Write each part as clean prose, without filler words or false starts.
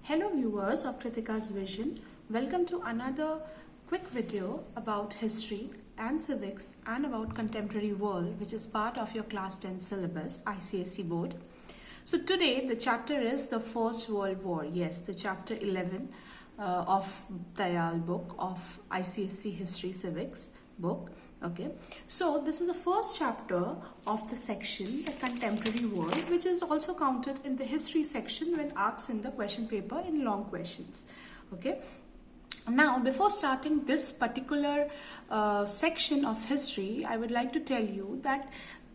Hello viewers of Kritika's Vision. Welcome to another quick video about history and civics and about contemporary world, which is part of your class 10 syllabus ICSE board. So today the chapter is the First World War. Yes, the chapter 11 of Dayal book of ICSE History Civics book. Okay, so this is the first chapter of the section, the contemporary world, which is also counted in the history section when asked in the question paper in long questions. Okay, now before starting this particular section of history, I would like to tell you that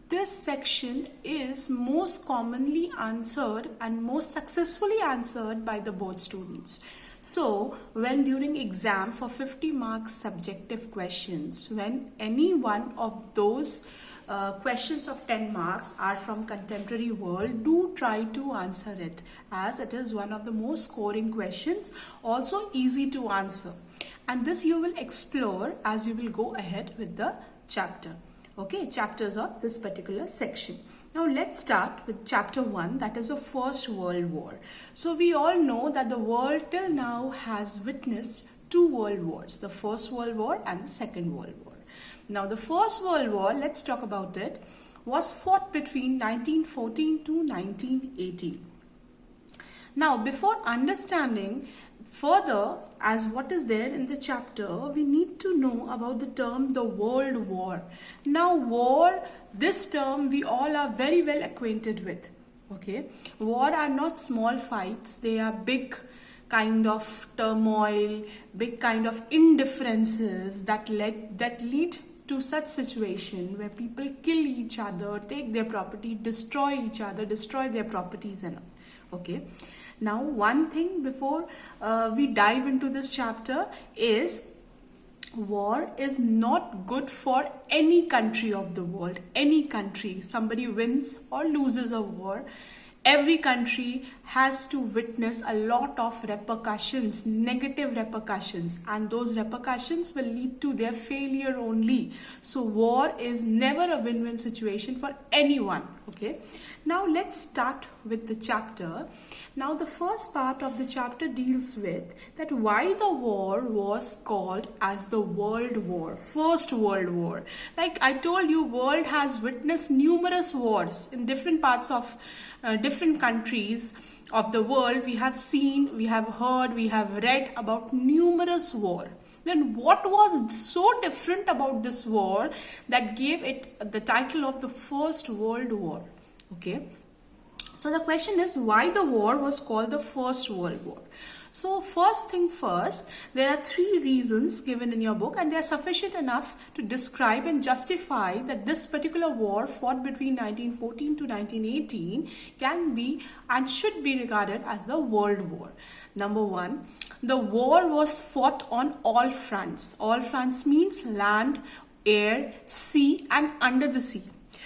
this section is most commonly answered and most successfully answered by the board students. So when during exam for 50 marks subjective questions, when any one of those questions of 10 marks are from contemporary world, do try to answer it, as it is one of the most scoring questions, also easy to answer. And this you will explore as you will go ahead with the chapter. Okay, chapters of this particular section. Now let's start with chapter 1, that is the First World War. So we all know that the world till now has witnessed two world wars, the First World War and the Second World War. Now the First World War, let's talk about it, was fought between 1914 to 1918. Now before understanding further as what is there in the chapter, we need to know about the term the World War. Now war, this term we all are very well acquainted with. Okay, war are not small fights, they are big kind of turmoil, big kind of indifferences that lead to such situation where people kill each other, take their property, destroy each other, destroy their properties and all. Okay. Now, one thing before we dive into this chapter is war is not good for any country of the world. Any country, somebody wins or loses a war, every country has to witness a lot of repercussions, negative repercussions, and those repercussions will lead to their failure only. So war is never a win-win situation for anyone. Okay. Now let's start with the chapter. Now the first part of the chapter deals with that why the war was called as the World War, First World War. Like I told you, world has witnessed numerous wars in different parts of different countries of the world. We have seen, we have heard, we have read about numerous wars. Then what was so different about this war that gave it the title of the First World War? Okay. So the question is why the war was called the First World War. So first thing first, there are three reasons given in your book and they are sufficient enough to describe and justify that this particular war fought between 1914 to 1918 can be and should be regarded as the World War. Number one, the war was fought on all fronts. All fronts means land, air, sea and under the sea.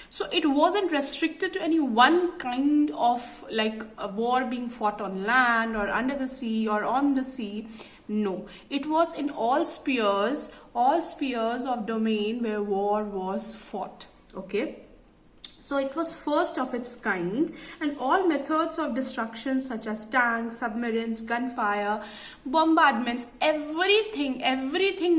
So it wasn't restricted to any one kind of like a war being fought on land or under the sea or on the sea. No, it was in all spheres of domain where war was fought. Okay. So it was first of its kind and all methods of destruction such as tanks, submarines, gunfire, bombardments, everything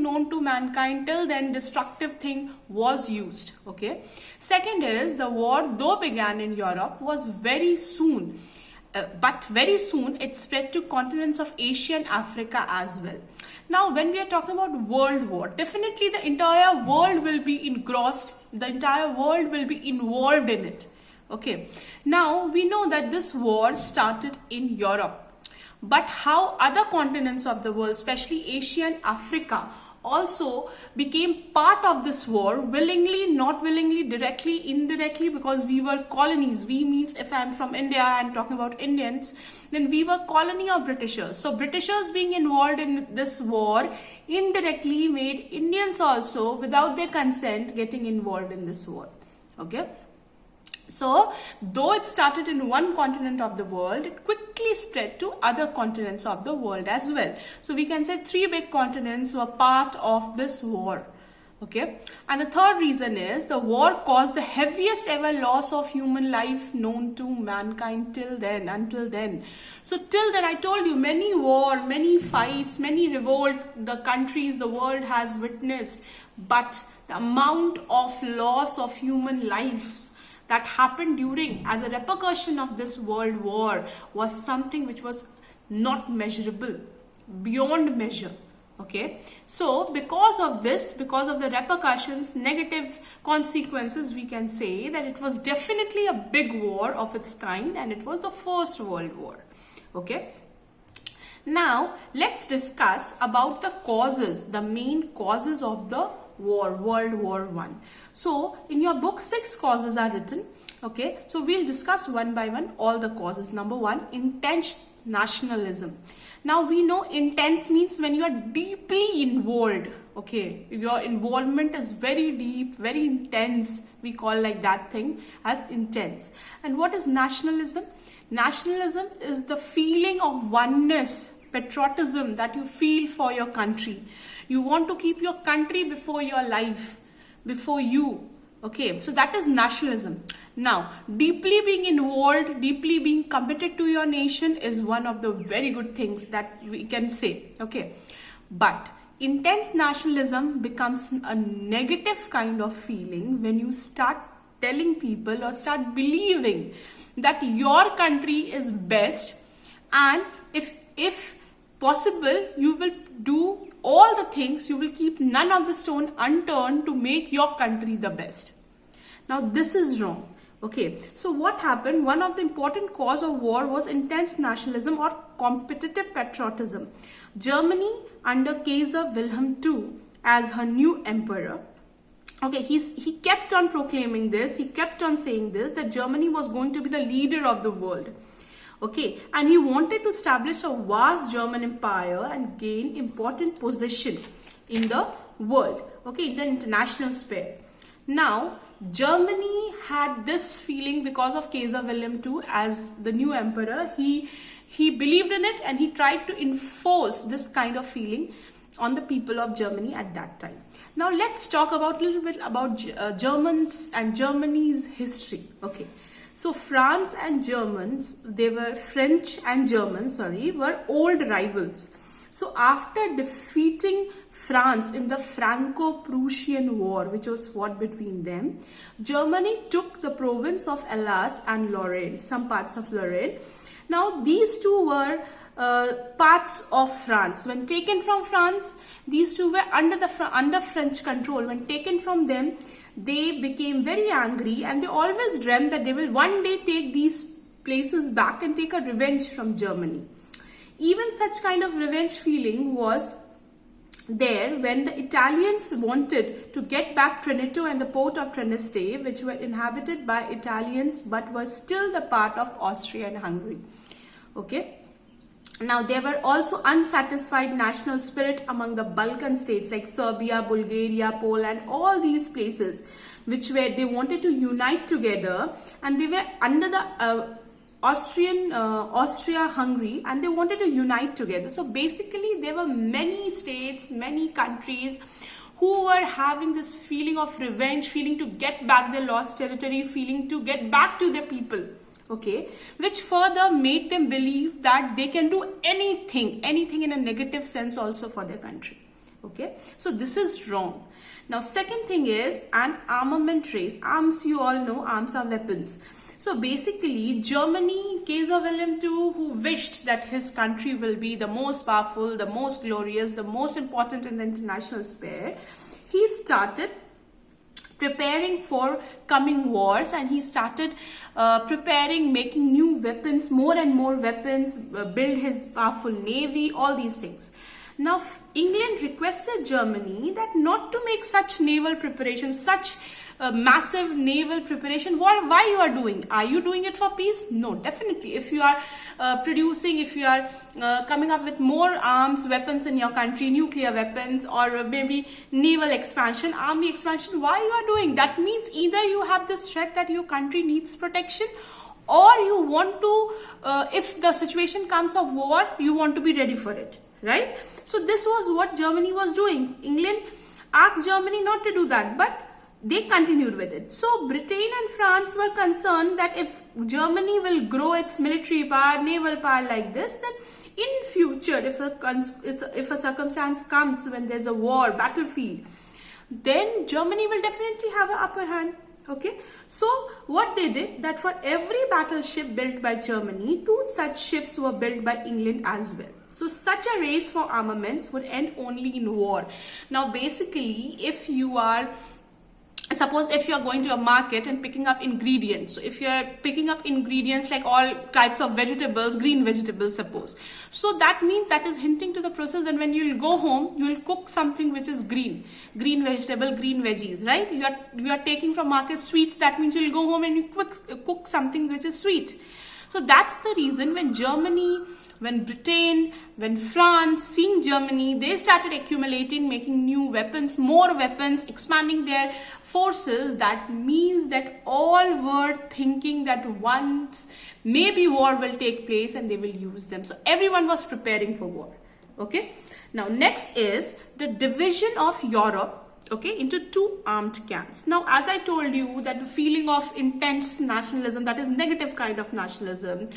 known to mankind till then destructive thing was used. Okay. Second is the war though began in Europe was very soon. But very soon it spread to continents of Asia and Africa as well. Now when we are talking about World War, definitely the entire world will be engrossed, the entire world will be involved in it. Okay. Now we know that this war started in Europe, but how other continents of the world, especially Asia and Africa, also became part of this war, willingly, not willingly, directly, indirectly, because we were colonies. We means if I'm from India and talking about Indians, then we were colony of Britishers. So Britishers being involved in this war indirectly made Indians also without their consent getting involved in this war. Okay. So, though it started in one continent of the world, it quickly spread to other continents of the world as well. So, we can say three big continents were part of this war. Okay, and the third reason is the war caused the heaviest ever loss of human life known to mankind until then. So till then, I told you, many war, many fights, many revolt the countries, the world has witnessed, but the amount of loss of human lives that happened during, as a repercussion of this world war, was something which was not measurable, beyond measure. Okay, so because of this, because of the repercussions, negative consequences, we can say that it was definitely a big war of its kind, and it was the First World War. Okay, now let's discuss about the causes, the main causes of the war, World War I. So in your book, 6 causes are written. Okay, so we'll discuss one by one all the causes. Number 1, intense nationalism. Now we know intense means when you are deeply involved. Okay, your involvement is very deep, very intense. We call like that thing as intense. And what is nationalism? Nationalism is the feeling of oneness, patriotism that you feel for your country. You want to keep your country before your life, before you. Okay, so that is nationalism. Now, deeply being involved, deeply being committed to your nation is one of the very good things that we can say. Okay, but intense nationalism becomes a negative kind of feeling when you start telling people or start believing that your country is best, and if possible, you will do all the things, you will keep none of the stone unturned to make your country the best. Now this is wrong. Okay, so what happened? One of the important cause of war was intense nationalism or competitive patriotism. Germany under Kaiser Wilhelm II as her new emperor. Okay, he kept on proclaiming this, he kept on saying this, that Germany was going to be the leader of the world. Okay, and he wanted to establish a vast German empire and gain important position in the world, okay, in the international sphere. Now, Germany had this feeling because of Kaiser Wilhelm II as the new emperor. He believed in it, and he tried to enforce this kind of feeling on the people of Germany at that time. Now let's talk about a little bit about Germans and Germany's history. Okay, so France and Germans, French and Germans, were old rivals. So after defeating France in the Franco-Prussian War, which was fought between them, Germany took the province of Alsace and Lorraine, some parts of Lorraine. Now these two were parts of France. When taken from France, these two were under French control. When taken from them, they became very angry, and they always dreamt that they will one day take these places back and take a revenge from Germany. Even such kind of revenge feeling was there when the Italians wanted to get back Trento and the port of Trieste, which were inhabited by Italians but were still the part of Austria and Hungary. Okay. Now, there were also unsatisfied national spirit among the Balkan states like Serbia, Bulgaria, Poland, all these places, they wanted to unite together, and they were under the Austria-Hungary, and they wanted to unite together. So basically, there were many states, many countries who were having this feeling of revenge, feeling to get back their lost territory, feeling to get back to their people. Okay, which further made them believe that they can do anything in a negative sense also for their country. Okay, so this is wrong. Now, second thing is an armament race. Arms, you all know, arms are weapons. So basically, Germany, Kaiser Wilhelm II, who wished that his country will be the most powerful, the most glorious, the most important in the international sphere, he started preparing for coming wars, and he started making new weapons, more and more weapons, build his powerful navy, all these things. Now, England requested Germany that not to make such naval preparation, such massive naval preparation. Why you are doing? Are you doing it for peace? No, definitely. If you are producing, if you are coming up with more arms, weapons in your country, nuclear weapons, or maybe naval expansion, army expansion, why you are doing? That means either you have this threat that your country needs protection, or you want to, if the situation comes of war, you want to be ready for it, right? So this was what Germany was doing. England asked Germany not to do that, but they continued with it. So Britain and France were concerned that if Germany will grow its military power, naval power like this, then in future, if a circumstance comes when there's a war, battlefield, then Germany will definitely have an upper hand. Okay, so what they did, that for every battleship built by Germany, 2 such ships were built by England as well. So such a race for armaments would end only in war. Now basically, if you are going to a market and picking up ingredients, so if you are picking up ingredients like all types of vegetables, green vegetables suppose, so that means that is hinting to the process that when you will go home, you will cook something which is green vegetable, green veggies, right? You are taking from market sweets, that means you will go home and you cook something which is sweet. So that's the reason when Germany, when Britain, when France, seeing Germany, they started accumulating, making new weapons, more weapons, expanding their forces. That means that all were thinking that once maybe war will take place and they will use them. So everyone was preparing for war. Okay. Now next is the division of Europe, okay, into 2 armed camps. Now, as I told you, that the feeling of intense nationalism, that is negative kind of nationalism,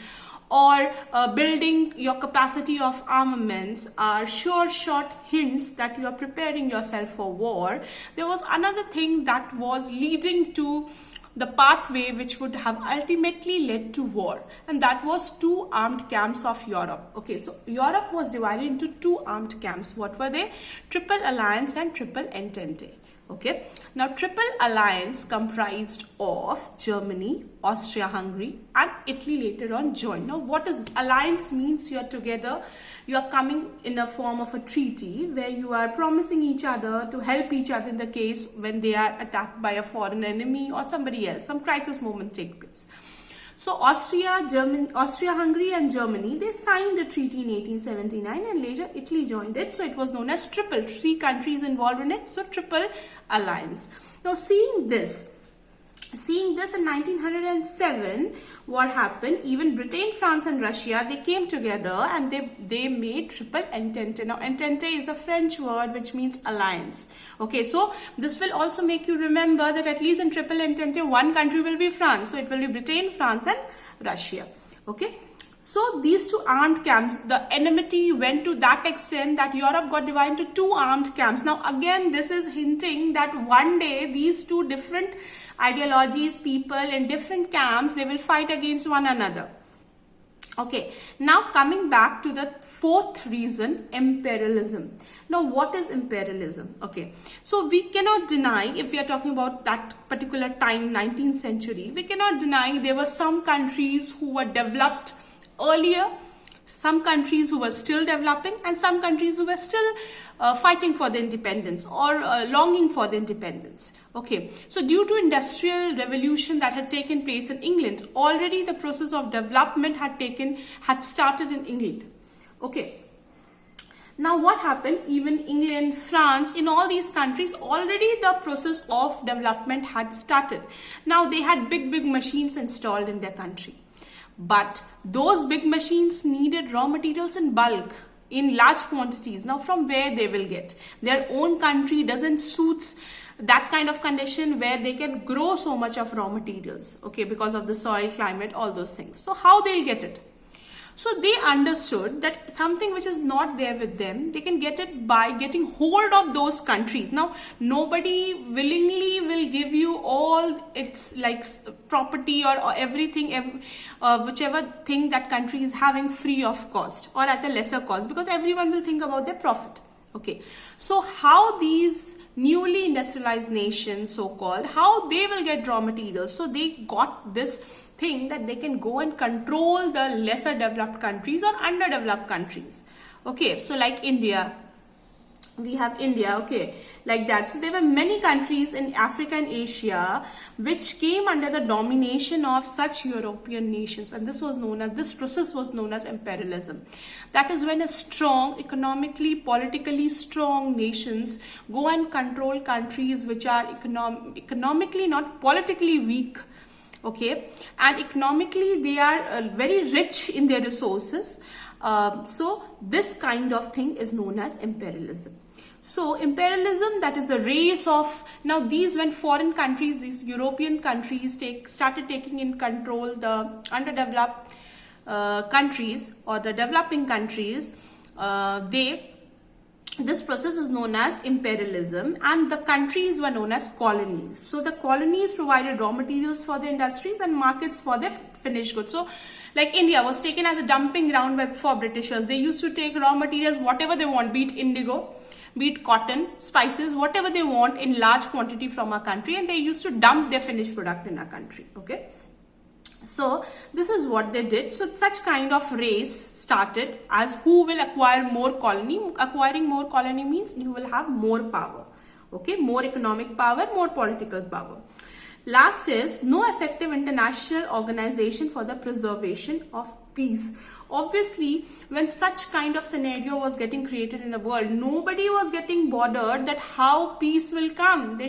or building your capacity of armaments are sure short hints that you are preparing yourself for war. There was another thing that was leading to the pathway which would have ultimately led to war, and that was 2 armed camps of Europe. Okay, so Europe was divided into 2 armed camps. What were they? Triple Alliance and Triple Entente. Okay, now Triple Alliance comprised of Germany, Austria-Hungary and Italy later on joined. Now what is this? Alliance means you are together, you are coming in a form of a treaty where you are promising each other to help each other in the case when they are attacked by a foreign enemy or somebody else, some crisis moment take place. So Austria-Hungary and Germany, they signed a treaty in 1879 and later Italy joined it. So it was known as Triple, 3 countries involved in it. So Triple Alliance. Now seeing this in 1907, what happened? Even Britain, France and Russia, they came together and they made Triple Entente. Now Entente is a French word which means alliance. Okay, so this will also make you remember that at least in Triple Entente, 1 country will be France. So it will be Britain, France and Russia. Okay. So these 2 armed camps, the enmity went to that extent that Europe got divided into 2 armed camps. Now again, this is hinting that one day these 2 different ideologies, people in different camps, they will fight against one another. Okay, now coming back to the 4th reason, imperialism. Now what is imperialism? Okay, so we cannot deny, if we are talking about that particular time, 19th century, we cannot deny there were some countries who were developed earlier, some countries who were still developing and some countries who were still fighting for the independence or longing for the independence. Okay, so due to industrial revolution that had taken place in England, already the process of development had started in England. Okay, now what happened? Even England, France, in all these countries, already the process of development had started. Now they had big machines installed in their country. But those big machines needed raw materials in bulk, in large quantities. Now from where they will get? Their own country doesn't suit that kind of condition where they can grow so much of raw materials, okay, because of the soil, climate, all those things. So how they'll get it? So they understood that something which is not there with them, they can get it by getting hold of those countries. Now, nobody willingly will give you all its like property or everything, whichever thing that country is having free of cost or at a lesser cost, because everyone will think about their profit. Okay, so how these newly industrialized nations, so-called, how they will get raw materials? So they got this thing that they can go and control the lesser developed countries or underdeveloped countries. Okay, so like India, we have India, okay, like that. So there were many countries in Africa and Asia which came under the domination of such European nations, and this process was known as imperialism. That is when a strong, economically, politically strong nations go and control countries which are economically not politically weak. Okay, and economically they are very rich in their resources. So this kind of thing is known as imperialism. So imperialism, that is the race of, now these, when foreign countries, these European countries started taking in control the underdeveloped countries or the developing countries, this process is known as imperialism, and the countries were known as colonies. So the colonies provided raw materials for the industries and markets for their finished goods. So like India was taken as a dumping ground for Britishers. They used to take raw materials, whatever they want, be it indigo, be it cotton, spices, whatever they want in large quantity from our country, and they used to dump their finished product in our country. Okay. So this is what they did. So such kind of race started as who will acquire more colony. Acquiring more colony means you will have more power. Okay, more economic power, more political power. Last is no effective international organization for the preservation of peace. Obviously, when such kind of scenario was getting created in the world, nobody was getting bothered that how peace will come. There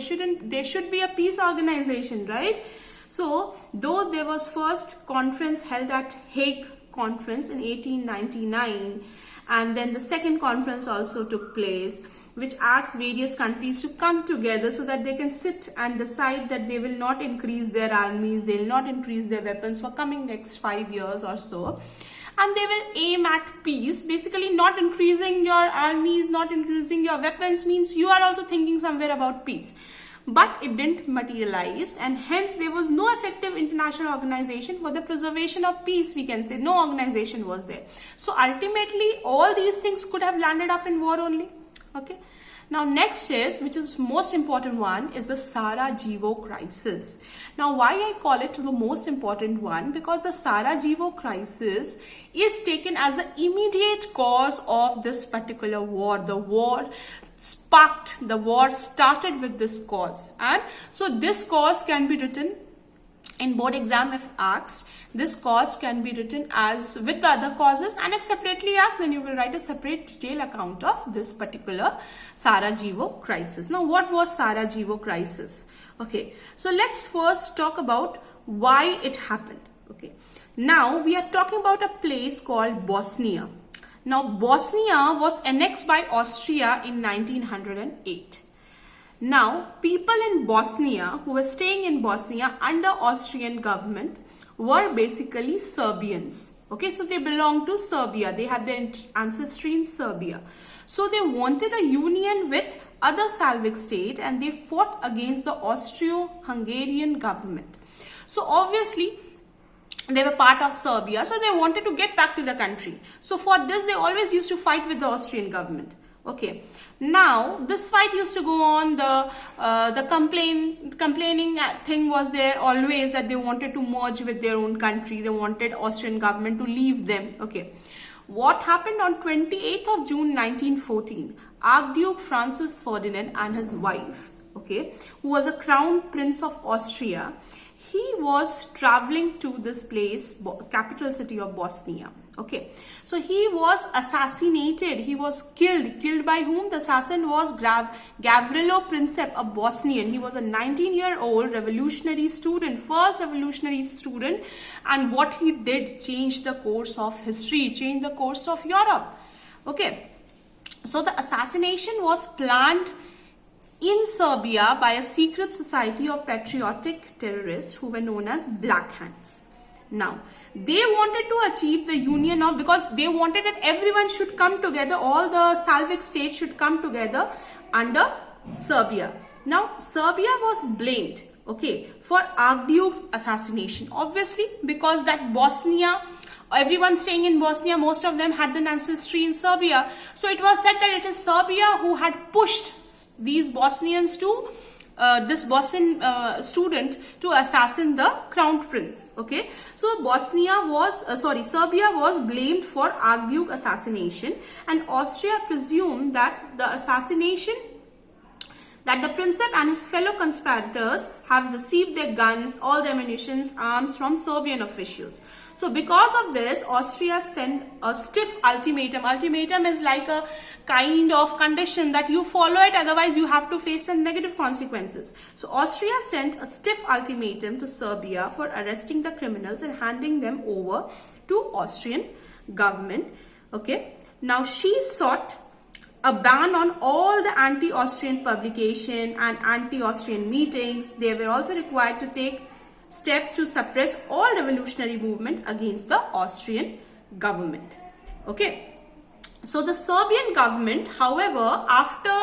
should be a peace organization, right? So, though there was first conference held at Hague Conference in 1899, and then the second conference also took place, which asked various countries to come together so that they can sit and decide that they will not increase their armies, they will not increase their weapons for coming next 5 years or so. And they will aim at peace. Basically, not increasing your armies, not increasing your weapons means you are also thinking somewhere about peace. But it didn't materialize, and hence there was no effective international organization for the preservation of peace, we can say. No organization was there. So ultimately, all these things could have landed up in war only. Okay. Now next is, which is most important one, is the Sarajevo crisis. Now why I call it the most important one? Because the Sarajevo crisis is taken as the immediate cause of this particular war. The war started with this cause, and so this cause can be written in board exam if asked. This cause can be written as with the other causes, and if separately asked, then you will write a separate detailed account of this particular Sarajevo crisis. Now what was Sarajevo crisis? Okay, so let's first talk about why it happened. Okay, now we are talking about a place called Bosnia. Now, Bosnia was annexed by Austria in 1908. Now, people in Bosnia who were staying in Bosnia under Austrian government were basically Serbians. Okay, so they belong to Serbia. They have their ancestry in Serbia. So they wanted a union with other Slavic state, and they fought against the Austro-Hungarian government. So obviously, they were part of Serbia, so they wanted to get back to the country. So for this, they always used to fight with the Austrian government. Okay. Now, this fight used to go on. The complaining thing was there always, that they wanted to merge with their own country. They wanted Austrian government to leave them. Okay. What happened on 28th of June 1914? Archduke Francis Ferdinand and his wife, okay, who was a crown prince of Austria, he was traveling to this place, capital city of Bosnia. Okay, so he was assassinated. He was killed. Killed by whom? The assassin was Gavrilo Princip, a Bosnian. He was a 19-year-old revolutionary student, first revolutionary student, and what he did changed the course of history, changed the course of Europe. Okay, so the assassination was planned in Serbia by a secret society of patriotic terrorists who were known as Black Hands. Now, they wanted to achieve the union of, because they wanted that everyone should come together, all the Slavic states should come together under Serbia. Now, Serbia was blamed, okay, for Archduke's assassination. Obviously, because that Bosnia, everyone staying in Bosnia, most of them had an ancestry in Serbia. So it was said that it is Serbia who had pushed these Bosnians to, this Bosnian student to assassin the crown prince. Okay, so Serbia was blamed for Archduke assassination, and Austria presumed that the assassination, that the Princip and his fellow conspirators have received their guns, all their ammunitions, arms from Serbian officials. So because of this, Austria sent a stiff ultimatum. Ultimatum is like a kind of condition that you follow it, otherwise you have to face some negative consequences. So Austria sent a stiff ultimatum to Serbia for arresting the criminals and handing them over to Austrian government. Okay, now she sought a ban on all the anti-Austrian publication and anti-Austrian meetings. They were also required to take steps to suppress all revolutionary movement against the Austrian government. Okay. So the Serbian government, however, after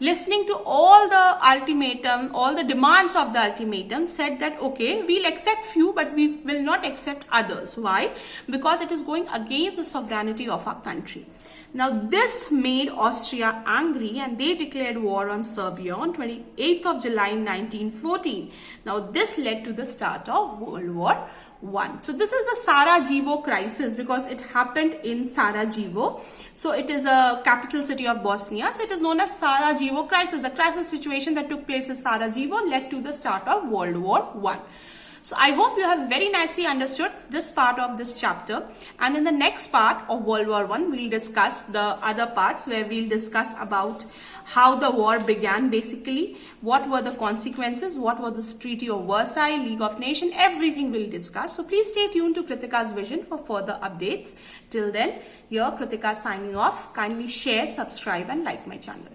listening to all the ultimatum, all the demands of the ultimatum, said that okay, we'll accept few but we will not accept others. Why? Because it is going against the sovereignty of our country. Now this made Austria angry and they declared war on Serbia on 28th of July 1914. Now this led to the start of World War I. So this is the Sarajevo crisis because it happened in Sarajevo. So it is a capital city of Bosnia. So it is known as Sarajevo crisis. The crisis situation that took place in Sarajevo led to the start of World War I. So I hope you have very nicely understood this part of this chapter, and in the next part of World War I, we'll discuss the other parts where we'll discuss about how the war began basically, what were the consequences, what was the Treaty of Versailles, League of Nations, everything we'll discuss. So please stay tuned to Kritika's Vision for further updates. Till then, here Kritika signing off. Kindly share, subscribe and like my channel.